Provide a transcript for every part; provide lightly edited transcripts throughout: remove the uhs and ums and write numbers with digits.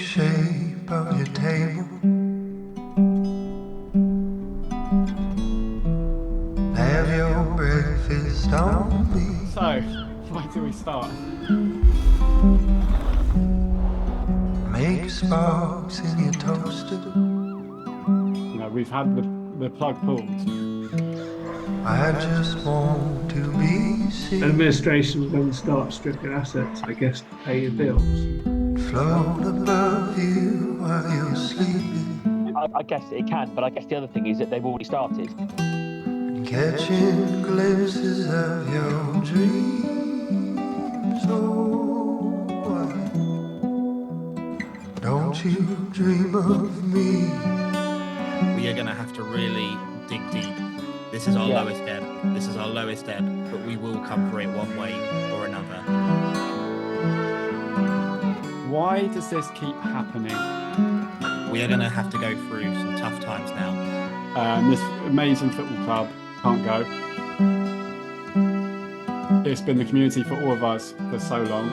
shape of your table. Have your breakfast on me. So, where do we start? Make sparks in your toaster. You know, we've had the plug pulled. I just want to be seen. Administration will start stripping assets, I guess, to pay your bills. Float above you while you're sleeping. I guess it can, but I guess the other thing is that they've already started. Catching glimpses of your dreams. Oh, why don't you dream of me? We are going to have to really dig deep. This is our lowest ebb. This is our lowest ebb, but we will come for it one way or another. Why does this keep happening? We are going to have to go through some tough times now. This amazing football club can't go. It's been the community for all of us for so long.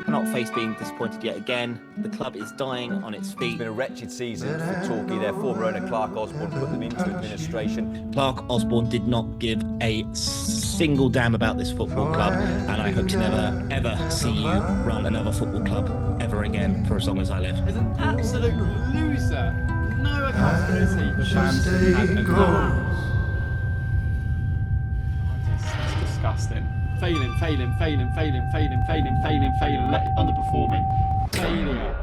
Cannot face being disappointed yet again. The club is dying on its feet. It's been a wretched season for Torquay. Their former owner, Clark Osborne, put them into administration. Clark Osborne did not give a single damn about this football club, and I hope to never, ever see you run another football club ever again for as long as I live. As an absolute loser, no accountability. The fans had enough. It's disgusting. Failing, underperforming. Failure.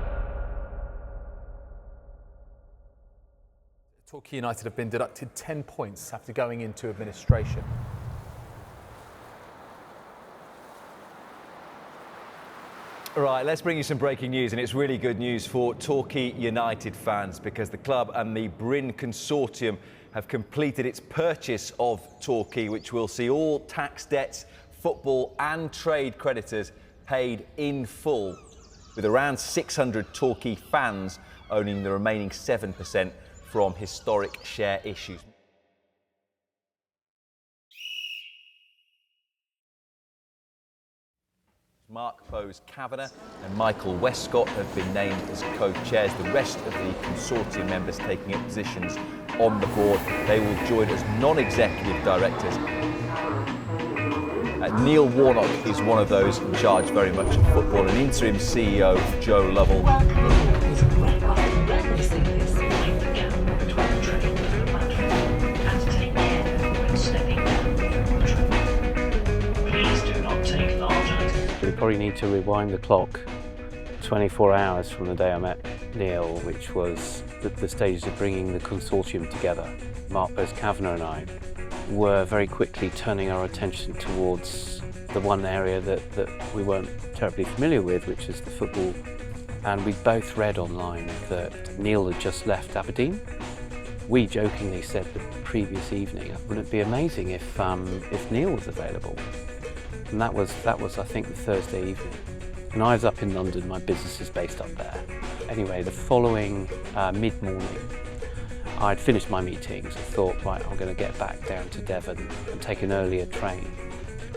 Torquay United have been deducted 10 points after going into administration. Right, let's bring you some breaking news, and it's really good news for Torquay United fans because the club and the Brink consortium have completed its purchase of Torquay, which will see all tax debts, football and trade creditors paid in full, with around 600 Torquay fans owning the remaining 7% from historic share issues. Mark Bowes-Kavanagh and Michael Westcott have been named as co-chairs. The rest of the consortium members taking up positions on the board. They will join as non-executive directors. Neil Warnock is one of those in charge very much of football, and interim CEO Joe Lovell. We probably need to rewind the clock 24 hours from the day I met Neil, which was the stages of bringing the consortium together. Mark Bowes-Kavanagh and I were very quickly turning our attention towards the one area that we weren't terribly familiar with, which is the football. And we both read online that Neil had just left Aberdeen. We jokingly said the previous evening, wouldn't it be amazing if Neil was available? And that was I think the Thursday evening. And I was up in London, my business is based up there. Anyway, the following mid-morning, I'd finished my meetings and thought, right, I'm going to get back down to Devon and take an earlier train.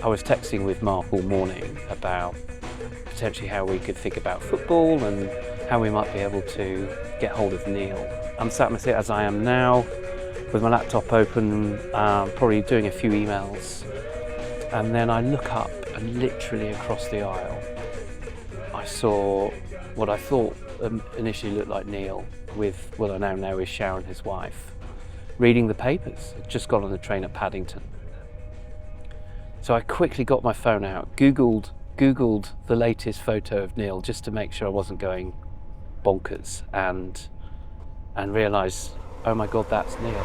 I was texting with Mark all morning about potentially how we could think about football and how we might be able to get hold of Neil. I'm sat in my seat as I am now, with my laptop open, probably doing a few emails. And then I look up and literally across the aisle, I saw what I thought initially looked like Neil with what I now know is Sharon, his wife, reading the papers. I'd just got on the train at Paddington. So I quickly got my phone out, Googled the latest photo of Neil just to make sure I wasn't going bonkers, and realised, oh my God, that's Neil.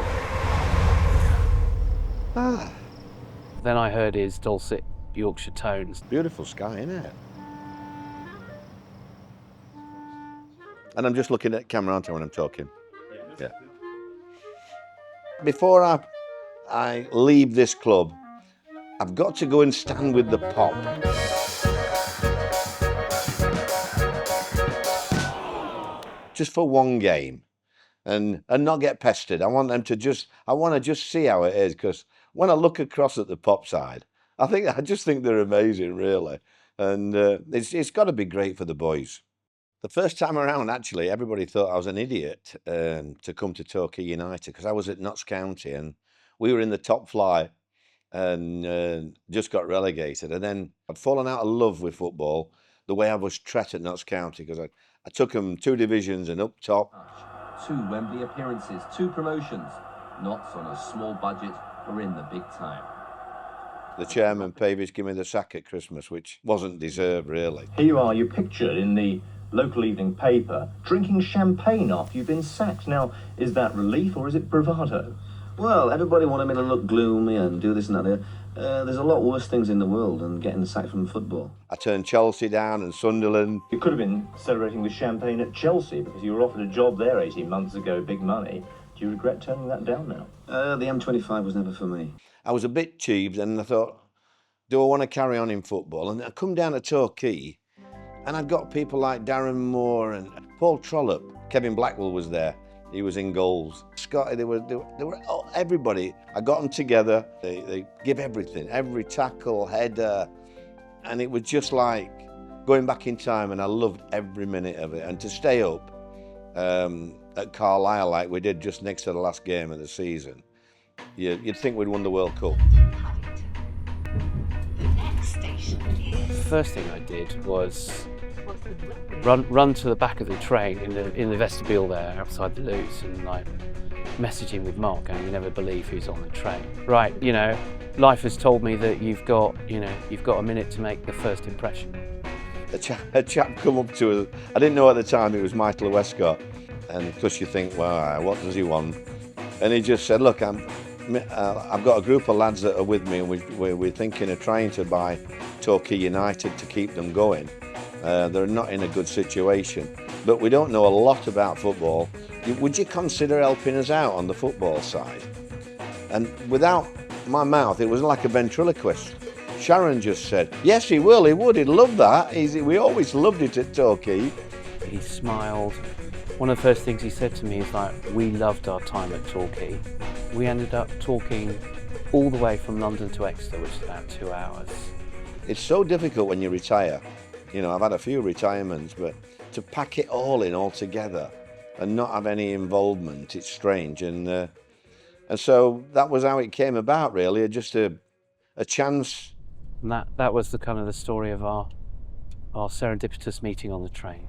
Ah. Then I heard his dulcet Yorkshire tones. Beautiful sky, isn't it? And I'm just looking at camera, aren't I, when I'm talking? Yeah. Before I leave this club, I've got to go and stand with the pop. Just for one game, and not get pestered. I want to just see how it is, because when I look across at the pop side, I just think they're amazing, really, and it's got to be great for the boys. The first time around, actually, everybody thought I was an idiot to come to Torquay United because I was at Notts County and we were in the top flight and just got relegated. And then I'd fallen out of love with football the way I was treated at Notts County because I took them 2 divisions and up top. 2 Wembley appearances, 2 promotions. Notts on a small budget are in the big time. The chairman, Pavish, gave me the sack at Christmas, which wasn't deserved, really. Here you are, you're pictured in the local evening paper drinking champagne after you've been sacked. Now, is that relief or is it bravado? Well, everybody wanted me to look gloomy and do this and that. There's a lot worse things in the world than getting sacked from football. I turned Chelsea down and Sunderland. You could have been celebrating with champagne at Chelsea because you were offered a job there 18 months ago, big money. Do you regret turning that down now? The M25 was never for me. I was a bit cheap and I thought, do I want to carry on in football? And I come down to Torquay and I've got people like Darren Moore and Paul Trollope. Kevin Blackwell was there. He was in goals. Scotty, they were everybody. I got them together. They give everything, every tackle, header. And it was just like going back in time, and I loved every minute of it. And to stay up at Carlisle like we did just next to the last game of the season, you'd think we'd won the World Cup. The first thing I did was run to the back of the train in the vestibule there outside the Loos and like messaging with Mark going, you never believe who's on the train. Right, you know, life has told me that you've got a minute to make the first impression. A chap come up to us, I didn't know at the time it was Michael Westcott, and of course you think, well, what does he want? And he just said, look, I've got a group of lads that are with me and we're thinking of trying to buy Torquay United to keep them going. They're not in a good situation, but we don't know a lot about football. Would you consider helping us out on the football side? And without my mouth, it was like a ventriloquist. Sharon just said, yes, he will, he would, he'd love that. We always loved it at Torquay. He smiled. One of the first things he said to me is like, we loved our time at Torquay. We ended up talking all the way from London to Exeter, which is about 2 hours. It's so difficult when you retire. You know, I've had a few retirements, but to pack it all in all together and not have any involvement, it's strange. And so that was how it came about, really, just a chance. And that was the kind of the story of our serendipitous meeting on the train.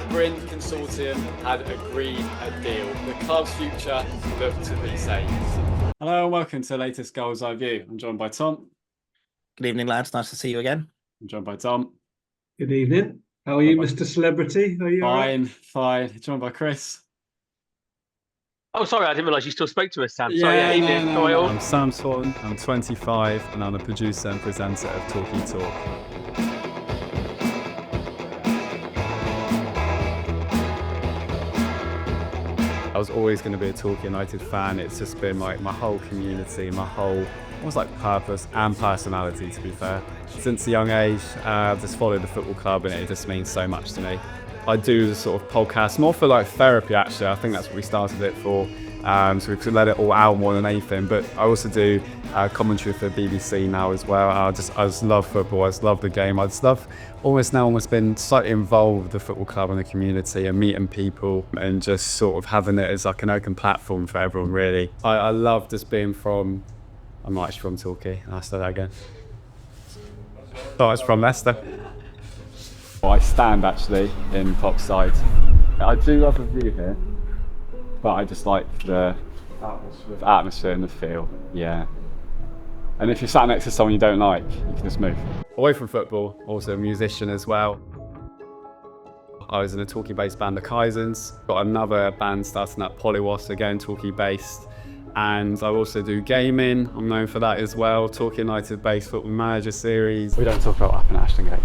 Brink Consortium had agreed a deal. The club's future looked to be safe. Hello and welcome to the latest Goals Eye View. I'm joined by Tom. Good evening, lads. Nice to see you again. I'm joined by Tom. Good evening. How are you, Mr. Celebrity? Are you all right? Fine. Joined by Chris. Oh, sorry, I didn't realise you still spoke to us, Sam. Yeah, sorry, evening. How are you all? I'm Sam Swan, I'm 25 and I'm a producer and presenter of Torquay Talk. I was always going to be a Torquay United fan. It's just been like my whole community, my whole almost like purpose and personality, to be fair. Since a young age, I've just followed the football club and it just means so much to me. I do the sort of podcast more for like therapy, actually. I think that's what we started it for. So we could let it all out more than anything. But I also do commentary for BBC now as well. I just love football. I just love the game. I just love almost been slightly involved with the football club and the community and meeting people and just sort of having it as like an open platform for everyone, really. I love just being from, I'm not actually from Torquay. I'll say that again. I was from Leicester. I stand actually in Popside. I do love the view here, but I just like the atmosphere and the feel. Yeah. And if you're sat next to someone you don't like, you can just move. Away from football, also a musician as well. I was in a talkie-based band, the Kaisens. Got another band starting up, Polywas, again talkie-based. And I also do gaming. I'm known for that as well. Torquay United-based Football Manager series. We don't talk about what happened at Ashton Gate.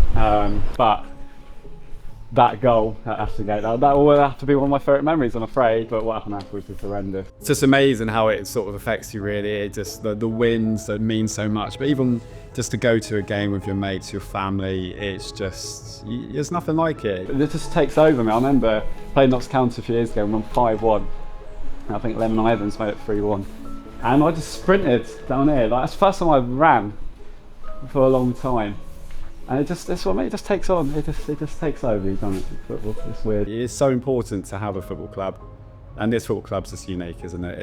But that goal at Ashton Gate, that will have to be one of my favourite memories, I'm afraid. But what happened afterwards was horrendous. It's just amazing how it sort of affects you, really. It just the wins that mean so much. But even just to go to a game with your mates, your family, it's just, there's nothing like it. It just takes over me. I remember playing Notts County a few years ago and won 5-1. I think Lemon Ivans made it 3-1. And I just sprinted down here. Like, that's the first time I ran for a long time. And it just takes on. It just takes over you, doesn't it? Football. It's weird. It's so important to have a football club. And this football club's just unique, isn't it?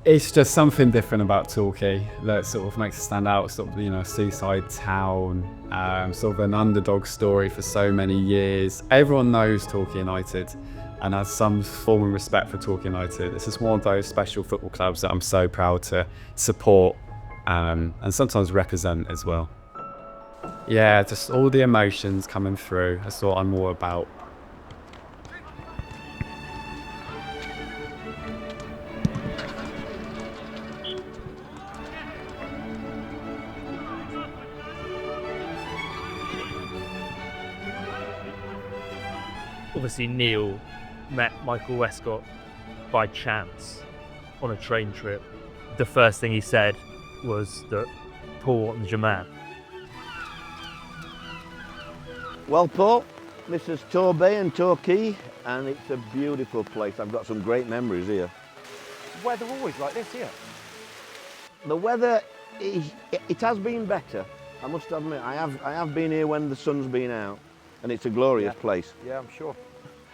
It's just something different about Torquay that sort of makes it stand out. Sort of, a seaside town, sort of an underdog story for so many years. Everyone knows Torquay United and has some form of respect for Torquay United. It's just one of those special football clubs that I'm so proud to support and sometimes represent as well. Yeah, just all the emotions coming through. That's what I'm all about. Obviously, Neil met Michael Westcott by chance on a train trip. The first thing he said was that Paul Watton's your man. Well, Paul, this is Torbay and Torquay, and it's a beautiful place. I've got some great memories here. Is the weather always like this here? The weather, it has been better. I must admit, I have been here when the sun's been out, and it's a glorious place. Yeah, I'm sure.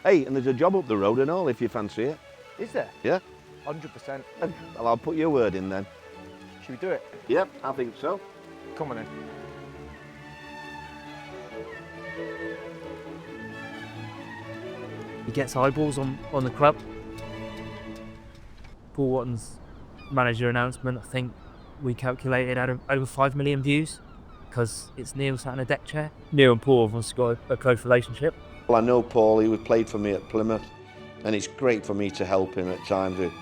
Hey, and there's a job up the road and all, if you fancy it. Is there? Yeah. 100%. Well, I'll put your word in then. Should we do it? Yep, I think so. Come on then. He gets eyeballs on the club. Paul Watton's manager announcement, I think we calculated had over 5 million views because it's Neil sat in a deck chair. Neil and Paul have obviously got a close relationship. Well, I know Paul, he played for me at Plymouth, and it's great for me to help him at times with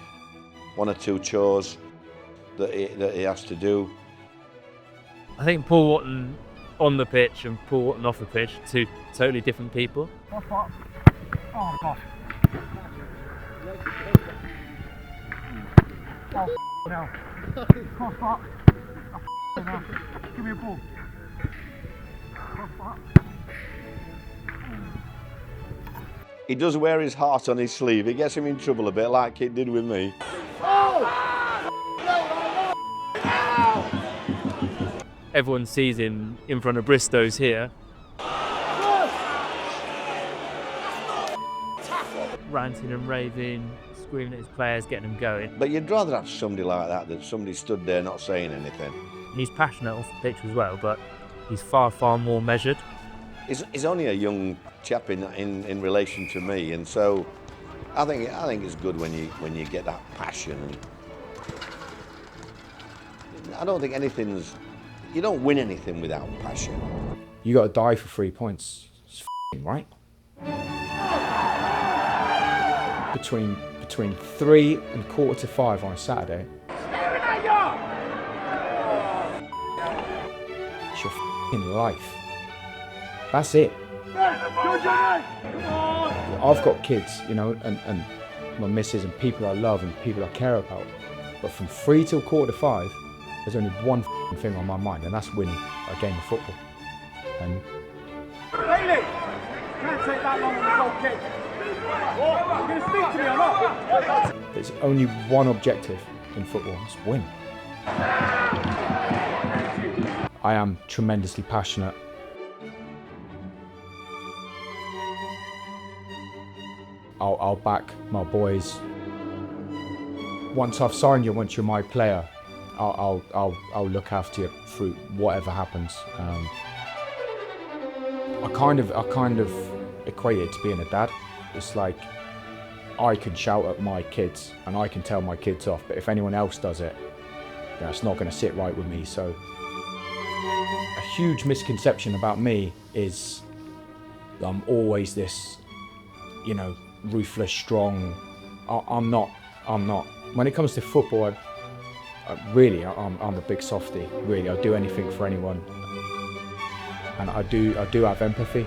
one or two chores that he has to do. I think Paul Watton on the pitch and Paul Watton off the pitch are two totally different people. Oh, God. Oh, no. Come on, Spot. Oh, no. Give me a ball. Come on, Spot. He does wear his heart on his sleeve. It gets him in trouble a bit, like it did with me. Everyone sees him in front of Bristow's here. Ranting and raving, screaming at his players, getting them going. But you'd rather have somebody like that than somebody stood there not saying anything. And he's passionate off the pitch as well, but he's far, far more measured. He's only a young chap in relation to me, and so I think it's good when you get that passion. And I don't think you don't win anything without passion. You got to die for 3 points. It's right. Between 3 and 4:45 on a Saturday. It's your life. That's it. I've got kids, and my missus and people I love and people I care about. But from 3 till 4:45, there's only one thing on my mind, and that's winning a game of football. And Bailey! Can't take that long on the goal kick. You're going to speak to me or not? there's only one objective in football, it's win. I am tremendously passionate. I'll back my boys. Once I've signed you, once you're my player, I'll look after you through whatever happens. I kind of equate it to being a dad. It's like I can shout at my kids and I can tell my kids off, but if anyone else does it, it's not going to sit right with me. So a huge misconception about me is I'm always this, you know, ruthless, strong. I'm not. When it comes to football, I'm a big softie. Really, I'd do anything for anyone, and I do have empathy.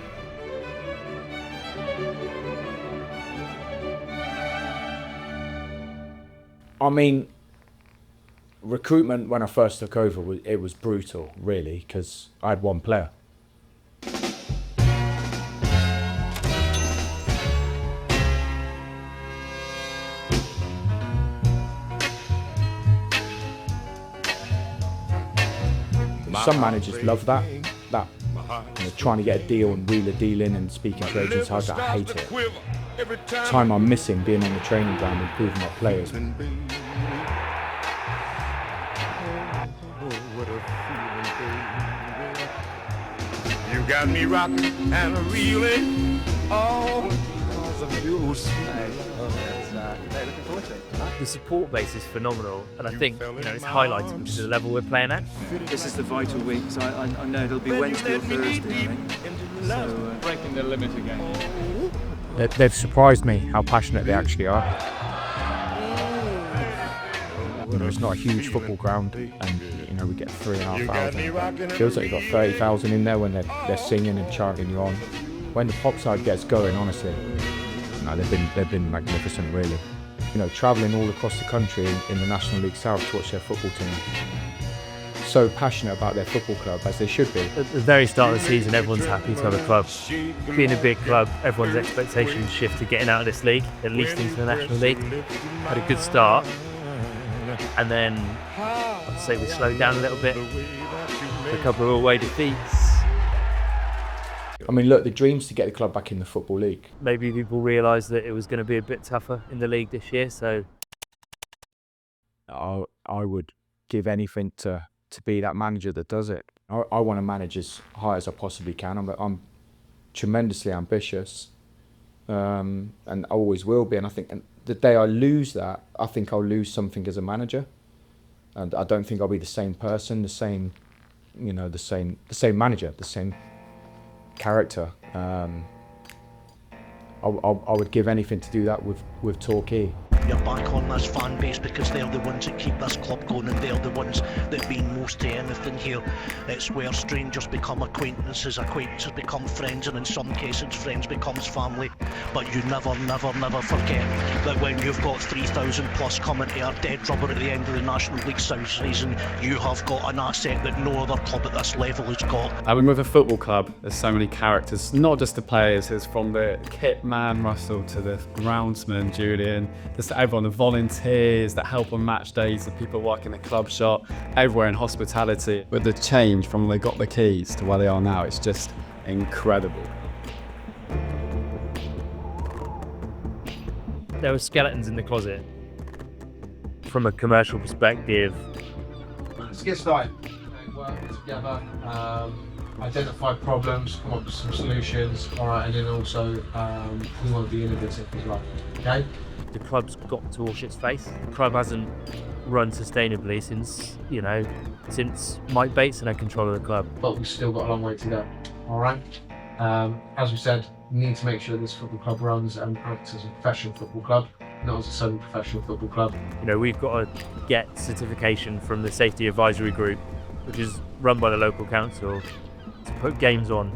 I mean, recruitment when I first took over, it was brutal, really, because I had one player. Some managers love that, you know, trying to get a deal and wheel a deal in and speaking to agents. I hate it. Time I'm missing being on the training ground and improving my players. You got me rocking and reeling all because of your sweet looking forward to it. The support base is phenomenal, and I think it's highlighted because of the level we're playing at. This is the vital week, so I know it'll be Wednesday or Thursday, I think. So breaking the limit again. They've surprised me how passionate they actually are. You know, it's not a huge football ground, and you know we get 3,500. It feels like you've got 30,000 in there when they're singing and chanting you on. When the pop side gets going, honestly, no, they've been magnificent, really. You know, travelling all across the country in the National League South to watch their football team. So passionate about their football club, as they should be. At the very start of the season, everyone's happy to have a club. Being a big club, everyone's expectations shift to getting out of this league, at least into the National League. Had a good start, and then I'd say we slowed down a little bit. A couple of away defeats. I mean, look, the dream's to get the club back in the Football League. Maybe people realised that it was going to be a bit tougher in the league this year, so I would give anything to be that manager that does it. I want to manage as high as I possibly can. I'm tremendously ambitious, and I always will be. And I think the day I lose that, I think I'll lose something as a manager, and I don't think I'll be the same person, the same manager, the same character. I would give anything to do that with Torquay. You're back on this fan base because they're the ones that keep this club going, and they're the ones that mean most to anything here. It's where strangers become acquaintances become friends, and in some cases friends becomes family. But you never forget that when you've got 3,000 plus coming to our dead rubber at the end of the National League South season, you have got an asset that no other club at this level has got. I mean, with a football club, there's so many characters, not just the players, it's from the kit man Russell to the groundsman Julian, just everyone, the volunteers that help on match days, the people working the club shop, everywhere in hospitality. But the change from when they got the keys to where they are now, it's just incredible. There were skeletons in the closet. From a commercial perspective, Let's get started. Work together, identify problems, come up with some solutions, alright, and then also we want to be innovative as well, okay? the club's got to wash its face. The club hasn't run sustainably since Mike Bateson had control of the club. But we've still got a long way to go, alright? As we said, we need to make sure this football club runs and acts as a professional football club, not as a semi-professional football club. You know, we've got to get certification from the Safety Advisory Group, which is run by the local council, to put games on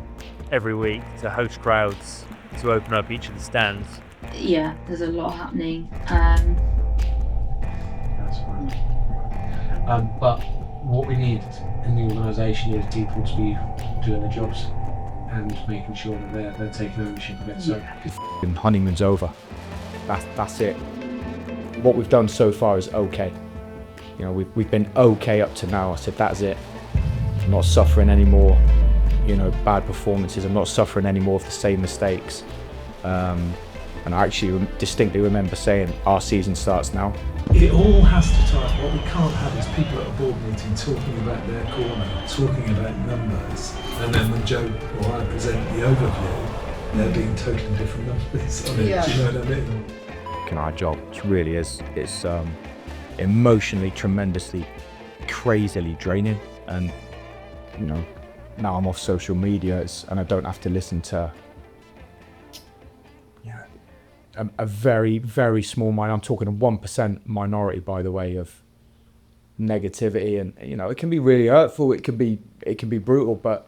every week, to host crowds, to open up each of the stands. Yeah, there's a lot happening. That's fine. But what we need in the organisation is people to be doing their jobs and making sure that they're taking ownership of it. So Honeymoon's over. That's it. What we've done so far is okay. You know, we've been okay up to now. I said that's it. I'm not suffering any more, bad performances. I'm not suffering any more of the same mistakes. And I actually distinctly remember saying, our season starts now. It all has to tie. What we can't have is people at a board meeting talking about their corner, talking about numbers, and then when Joe or I present the overview, they're being totally different numbers on it. Yeah. Do you know what I mean? Our job really is emotionally tremendously crazily draining. And you know, now I'm off social media and I don't have to listen to a very, very small minority. I'm talking a 1% minority, by the way, of negativity. And you know, it can be really hurtful. It can be brutal, but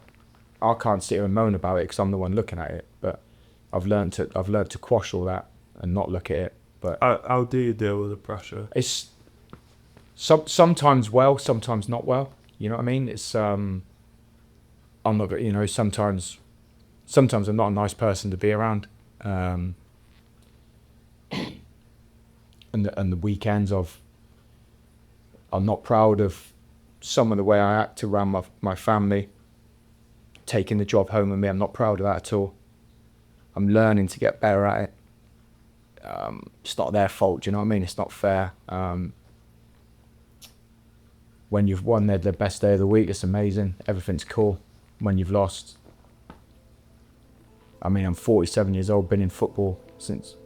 I can't sit here and moan about it because I'm the one looking at it. But I've learned to quash all that and not look at it. But how do you deal with the pressure? It's sometimes well, sometimes not well. You know what I mean? It's I'm not, you know, sometimes I'm not a nice person to be around. And the weekends I'm not proud of some of the way I act around my family. Taking the job home with me, I'm not proud of that at all. I'm learning to get better at it. It's not their fault, do you know what I mean? It's not fair. When you've won, they're the best day of the week. It's amazing. Everything's cool. When you've lost, I mean, I'm 47 years old, been in football,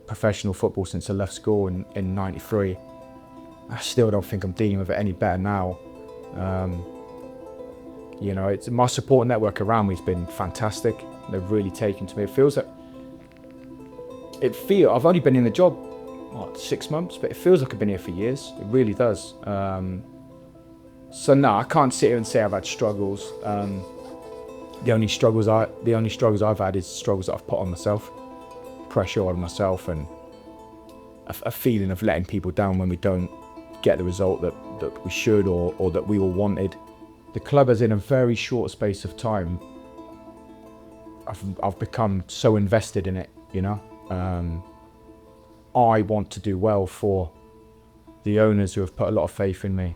professional football since I left school in 93. I still don't think I'm dealing with it any better now. You know, my support network around me has been fantastic. They've really taken to me. It feels like, I've only been in the job, 6 months, but it feels like I've been here for years. It really does. So no, I can't sit here and say I've had struggles. The only struggles I've had is struggles that I've put on myself, pressure on myself, and a feeling of letting people down when we don't get the result that we should or that we all wanted. The club has, in a very short space of time, I've become so invested in it, you know. I want to do well for the owners who have put a lot of faith in me.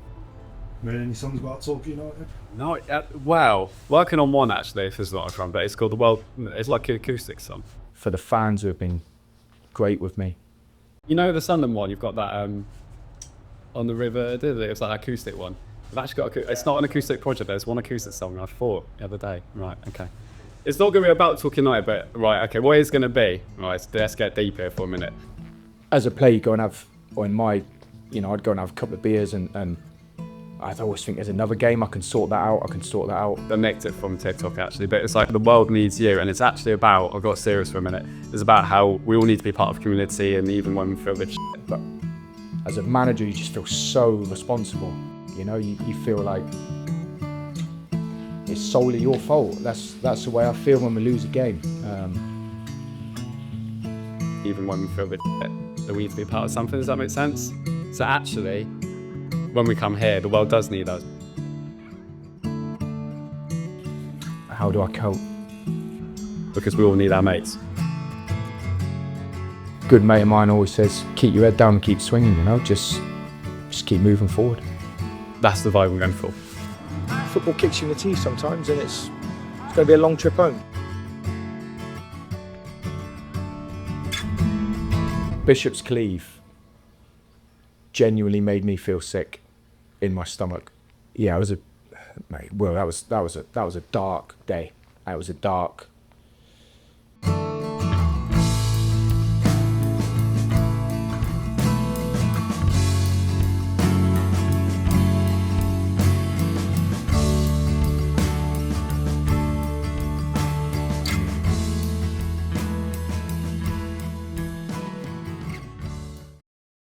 Made any songs about Torquay United? No, well, working on one actually, if it's not a drum, but it's called it's like an acoustic song. For the fans who have been great with me. You know the Sunderland one, you've got that on the river, it was like an acoustic one. I've actually got it's not an acoustic project, there's one acoustic song I thought the other day. Right, okay. It's not going to be about Torquay United, but right, okay, what is going to be? Right, so let's get deep here for a minute. As a player, you go and have, or in my, you know, I'd go and have a couple of beers and I'd always think there's another game, I can sort that out. I nicked it from TikTok actually, but it's like the world needs you, and it's actually about, I got serious for a minute, it's about how we all need to be part of community, and even when we feel this shit. But as a manager, you just feel so responsible, you know, you feel like it's solely your fault. That's the way I feel when we lose a game. Even when we feel this shit, that we need to be part of something, does that make sense? So actually, when we come here, the world does need us. How do I cope? Because we all need our mates. Good mate of mine always says, keep your head down and keep swinging, you know, just keep moving forward. That's the vibe I'm going for. Football kicks you in the teeth sometimes, and it's going to be a long trip home. Bishop's Cleeve genuinely made me feel sick in my stomach. Yeah, that was a dark day. It was a dark